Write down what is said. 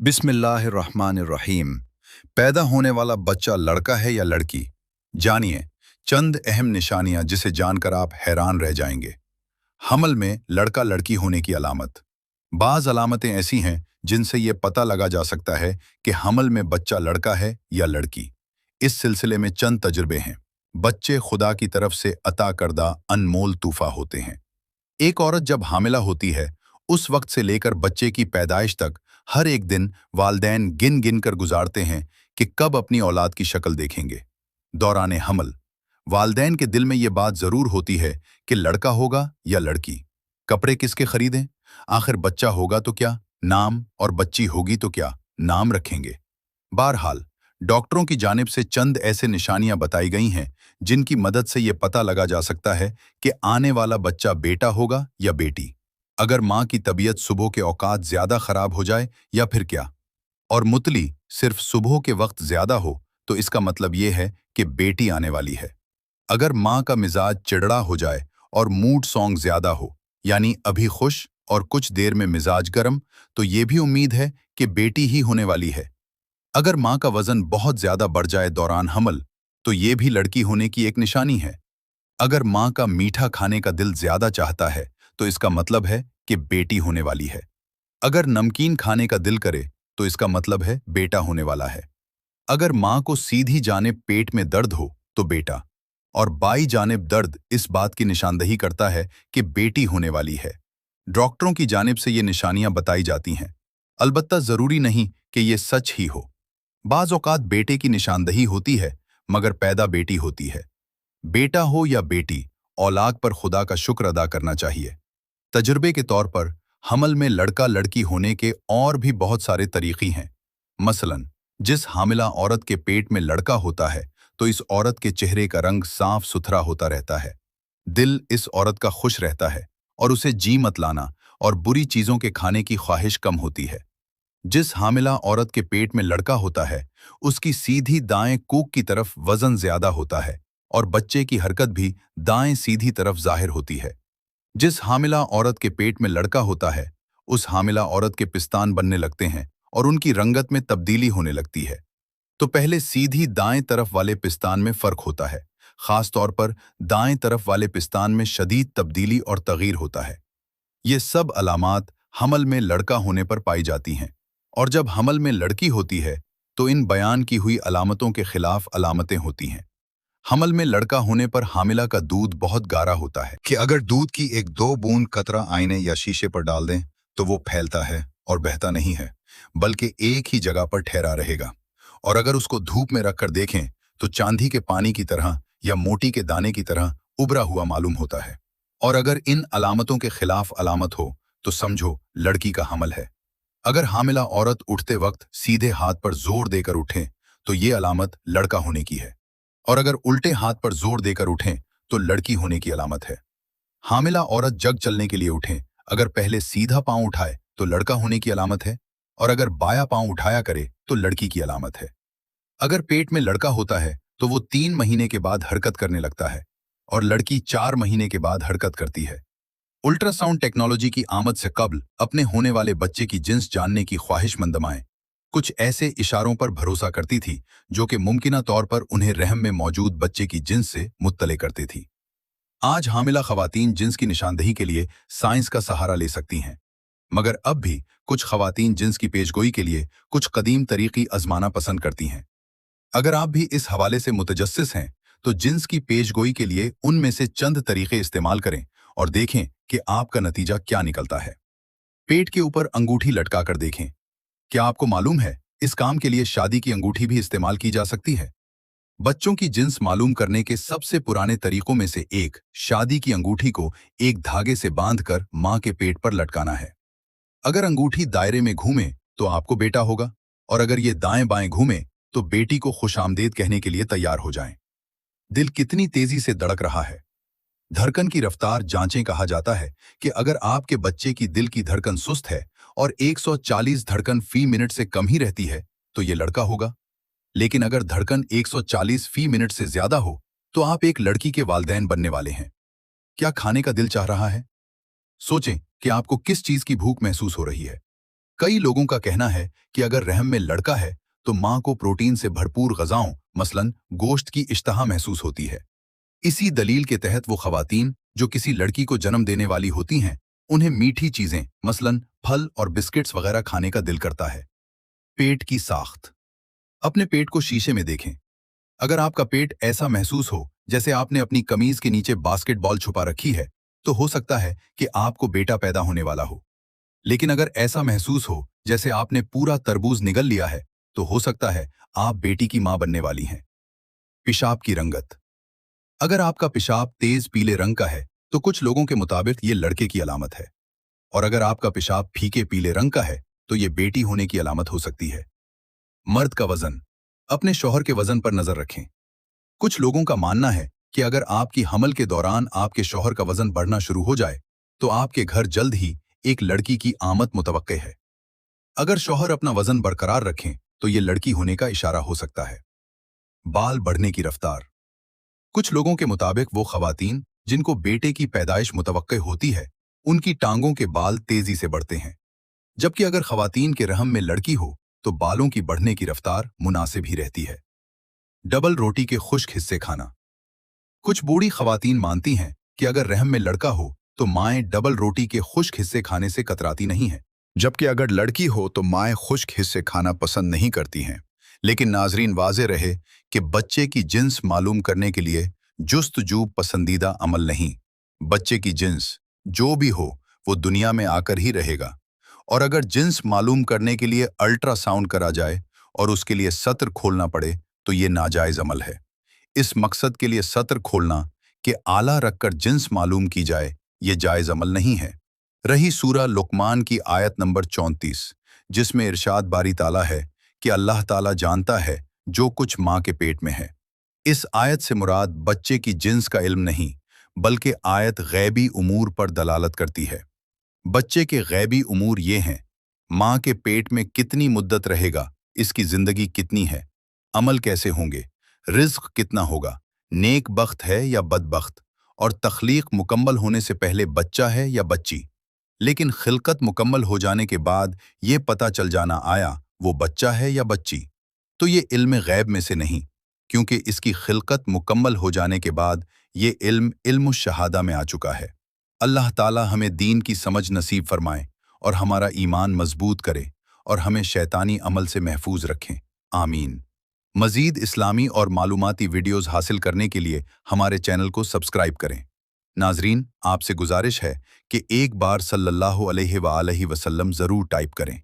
बिस्मिल्लाहिर्रहमानिर्रहीम। पैदा होने वाला बच्चा लड़का है या लड़की? जानिए चंद अहम निशानियां जिसे जानकर आप हैरान रह जाएंगे। हमल में लड़का लड़की होने की अलामत। बाज़ अलामतें ऐसी हैं जिनसे ये पता लगा जा सकता है कि हमल में बच्चा लड़का है या लड़की। इस सिलसिले में चंद तजुर्बे हैं। बच्चे खुदा की तरफ से अता करदा अनमोल तोहफा होते हैं। एक औरत जब हामिला होती है, उस वक्त से लेकर बच्चे की पैदाइश तक हर एक दिन वालदैन गिन गिन कर गुजारते हैं कि कब अपनी औलाद की शक्ल देखेंगे। दौरान हमल वालदैन के दिल में ये बात जरूर होती है कि लड़का होगा या लड़की, कपड़े किसके खरीदें, आखिर बच्चा होगा तो क्या नाम, और बच्ची होगी तो क्या नाम रखेंगे। बहरहाल डॉक्टरों की जानिब से चंद ऐसे निशानियां बताई गई हैं जिनकी मदद से ये पता लगा जा सकता है कि आने वाला बच्चा बेटा होगा या बेटी। अगर माँ की तबीयत सुबह के औकात ज्यादा खराब हो जाए या फिर क्या, और मुतली सिर्फ सुबह के वक्त ज्यादा हो, तो इसका मतलब ये है कि बेटी आने वाली है। अगर माँ का मिजाज चिड़ड़ा हो जाए और मूड सॉन्ग ज्यादा हो, यानी अभी खुश और कुछ देर में मिजाज गर्म, तो ये भी उम्मीद है कि बेटी ही होने वाली है। अगर माँ का वजन बहुत ज्यादा बढ़ जाए दौरान हमल, तो ये भी लड़की होने की एक निशानी है। अगर माँ का मीठा खाने का दिल ज्यादा चाहता है, तो इसका मतलब है कि बेटी होने वाली है। अगर नमकीन खाने का दिल करे, तो इसका मतलब है बेटा होने वाला है। अगर माँ को सीधी जानिब पेट में दर्द हो, तो बेटा, और बाई जानिब दर्द इस बात की निशानदही करता है कि बेटी होने वाली है। डॉक्टरों की जानिब से ये निशानियां बताई जाती हैं। अलबत्ता जरूरी नहीं कि ये सच ही हो। बाज़ औक़ात बेटे की निशानदही होती है, मगर पैदा बेटी होती है। बेटा हो या बेटी, औलाद पर खुदा का शुक्र अदा करना चाहिए। तजुर्बे के तौर पर हमल में लड़का लड़की होने के और भी बहुत सारे तरीक़े हैं। मसलन जिस हामिला औरत के पेट में लड़का होता है, तो इस औरत के चेहरे का रंग साफ सुथरा होता रहता है। दिल इस औरत का खुश रहता है और उसे जी मत लाना और बुरी चीज़ों के खाने की ख्वाहिश कम होती है। जिस हामिला औरत के पेट में लड़का होता है, उसकी सीधी दाएं कूक की तरफ वजन ज्यादा होता है और बच्चे की हरकत भी दाएं सीधी तरफ जाहिर होती है। जिस हामिला औरत के पेट में लड़का होता है, उस हामिला औरत के पिस्तान बनने लगते हैं और उनकी रंगत में तब्दीली होने लगती है। तो पहले सीधी दाएं तरफ वाले पिस्तान में फर्क होता है, खास तौर पर दाएं तरफ वाले पिस्तान में शदीद तब्दीली और तगीर होता है। ये सब अलामात हमल में लड़का होने पर पाई जाती हैं, और जब हमल में लड़की होती है, तो इन बयान की हुई अलामतों के खिलाफ अलामतें होती हैं। हमल में लड़का होने पर हामिला का दूध बहुत गाढ़ा होता है कि अगर दूध की एक दो बूंद कतरा आईने या शीशे पर डाल दें, तो वो फैलता है और बहता नहीं है, बल्कि एक ही जगह पर ठहरा रहेगा। और अगर उसको धूप में रखकर देखें, तो चांदी के पानी की तरह या मोती के दाने की तरह उभरा हुआ मालूम होता है। और अगर इन अलामतों के खिलाफ अलामत हो, तो समझो लड़की का हमल है। अगर हामिला औरत उठते वक्त सीधे हाथ पर जोर देकर उठें, तो ये अलामत लड़का होने की है, और अगर उल्टे हाथ पर जोर देकर उठें, तो लड़की होने की अलामत है। हामिला औरत जग चलने के लिए उठें, अगर पहले सीधा पांव उठाए तो लड़का होने की अलामत है, और अगर बायां पांव उठाया करे तो लड़की की अलामत है। अगर पेट में लड़का होता है, तो वो 3 महीने के बाद हरकत करने लगता है, और लड़की 4 महीने के बाद हरकत करती है। अल्ट्रासाउंड टेक्नोलॉजी की आमद से कबल अपने होने वाले बच्चे की जिन्स जानने की ख्वाहिशमंद माएं कुछ ऐसे इशारों पर भरोसा करती थी जो कि मुमकिना तौर पर उन्हें रहम में मौजूद बच्चे की जिन्स से मुत्तले करती थी। आज हामिला खवातीन जिन्स की निशानदही के लिए साइंस का सहारा ले सकती हैं, मगर अब भी कुछ खवातीन जिन्स की पेशगोई के लिए कुछ कदीम तरीक़े आजमाना पसंद करती हैं। अगर आप भी इस हवाले से मुतजस्सिस हैं, तो जिन्स की पेशगोई के लिए उनमें से चंद तरीक़े इस्तेमाल करें और देखें कि आपका नतीजा क्या निकलता है। पेट के ऊपर अंगूठी लटका कर देखें। क्या आपको मालूम है, इस काम के लिए शादी की अंगूठी भी इस्तेमाल की जा सकती है। बच्चों की जिन्स मालूम करने के सबसे पुराने तरीकों में से एक शादी की अंगूठी को एक धागे से बांधकर मां के पेट पर लटकाना है। अगर अंगूठी दायरे में घूमे तो आपको बेटा होगा, और अगर ये दाएं बाएं घूमे तो बेटी को खुशामदीद कहने के लिए तैयार हो जाएं। दिल कितनी तेजी से धड़क रहा है, धड़कन की रफ्तार जांचें। कहा जाता है कि अगर आपके बच्चे की दिल की धड़कन सुस्त है और 140 धड़कन फी मिनट से कम ही रहती है, तो ये लड़का होगा। लेकिन अगर धड़कन 140 फी मिनट से ज्यादा हो, तो आप एक लड़की के वालिदैन बनने वाले हैं। क्या खाने का दिल चाह रहा है? सोचें कि आपको किस चीज की भूख महसूस हो रही है। कई लोगों का कहना है कि अगर रहम में लड़का है तो मां को प्रोटीन से भरपूर ग़िज़ाओं मसलन गोश्त की इश्तहा महसूस होती है। इसी दलील के तहत वो ख़वातीन जो किसी लड़की को जन्म देने वाली होती हैं, उन्हें मीठी चीज़ें मसलन फल और बिस्किट्स वगैरह खाने का दिल करता है। पेट की साख्त। अपने पेट को शीशे में देखें। अगर आपका पेट ऐसा महसूस हो जैसे आपने अपनी कमीज के नीचे बास्केटबॉल छुपा रखी है, तो हो सकता है कि आपको बेटा पैदा होने वाला हो। लेकिन अगर ऐसा महसूस हो जैसे आपने पूरा तरबूज निगल लिया है, तो हो सकता है आप बेटी की मां बनने वाली हैं। पेशाब की रंगत। अगर आपका पेशाब तेज पीले रंग का है, तो कुछ लोगों के मुताबिक ये लड़के की अलामत है, और अगर आपका पेशाब फीके पीले रंग का है, तो ये बेटी होने की अलामत हो सकती है। मर्द का वजन। अपने शौहर के वजन पर नजर रखें। कुछ लोगों का मानना है कि अगर आपकी हमल के दौरान आपके शौहर का वजन बढ़ना शुरू हो जाए, तो आपके घर जल्द ही एक लड़की की आमद मुतवक्के है। अगर शौहर अपना वजन बरकरार रखें, तो ये लड़की होने का इशारा हो सकता है। बाल बढ़ने की रफ्तार। कुछ लोगों के मुताबिक वो खवातीन जिनको बेटे की पैदाइश मुतवक्के होती है, उनकी टांगों के बाल तेजी से बढ़ते हैं, जबकि अगर खवातीन के रहम में लड़की हो तो बालों की बढ़ने की रफ्तार मुनासिब ही रहती है। डबल रोटी के खुश्क हिस्से खाना। कुछ बूढ़ी खवातीन मानती हैं कि अगर रहम में लड़का हो तो माएं डबल रोटी के खुश्क हिस्से खाने से कतराती नहीं हैं, जबकि अगर लड़की हो तो माएं खुश्क हिस्से खाना पसंद नहीं करती हैं। लेकिन नाजरीन, वाज़े रहे कि बच्चे की जिन्स मालूम करने के लिए जुस्तजू पसंदीदा अमल नहीं। बच्चे की जिन्स जो भी हो वो दुनिया में आकर ही रहेगा, और अगर जिन्स मालूम करने के लिए अल्ट्रासाउंड करा जाए और उसके लिए सत्र खोलना पड़े, तो ये नाजायज़ अमल है। इस मकसद के लिए सत्र खोलना कि आला रखकर जिन्स मालूम की जाए, ये जायज़ अमल नहीं है। रही सूरा लुकमान की आयत नंबर 34, जिसमें इरशाद बारी ताला है कि अल्लाह ताला जानता है जो कुछ माँ के पेट में है। इस आयत से मुराद बच्चे की जिन्स का इल्म नहीं, बल्कि आयत गैबी उमूर पर दलालत करती है। बच्चे के गैबी उमूर ये हैं: माँ के पेट में कितनी मुद्दत रहेगा, इसकी जिंदगी कितनी है, अमल कैसे होंगे, रिज्क कितना होगा, नेक बख्त है या बदबख्त, और तख्लीक मुकम्मल होने से पहले बच्चा है या बच्ची। लेकिन खिलकत मुकम्मल हो जाने के बाद ये पता चल जाना आया वो बच्चा है या बच्ची, तो ये इल्म गैब में से नहीं, क्योंकि इसकी खिलकत मुकम्मल हो जाने के बाद ये इल्म इल्म शहादा में आ चुका है। अल्लाह ताला हमें दीन की समझ नसीब फरमाए और हमारा ईमान मजबूत करे और हमें शैतानी अमल से महफूज रखें। आमीन। मज़ीद इस्लामी और मालूमाती वीडियोज़ हासिल करने के लिए हमारे चैनल को सब्सक्राइब करें। नाजरीन, आपसे गुजारिश है कि एक बार सल्लल्लाहु अलैहि वसल्लम ज़रूर टाइप करें।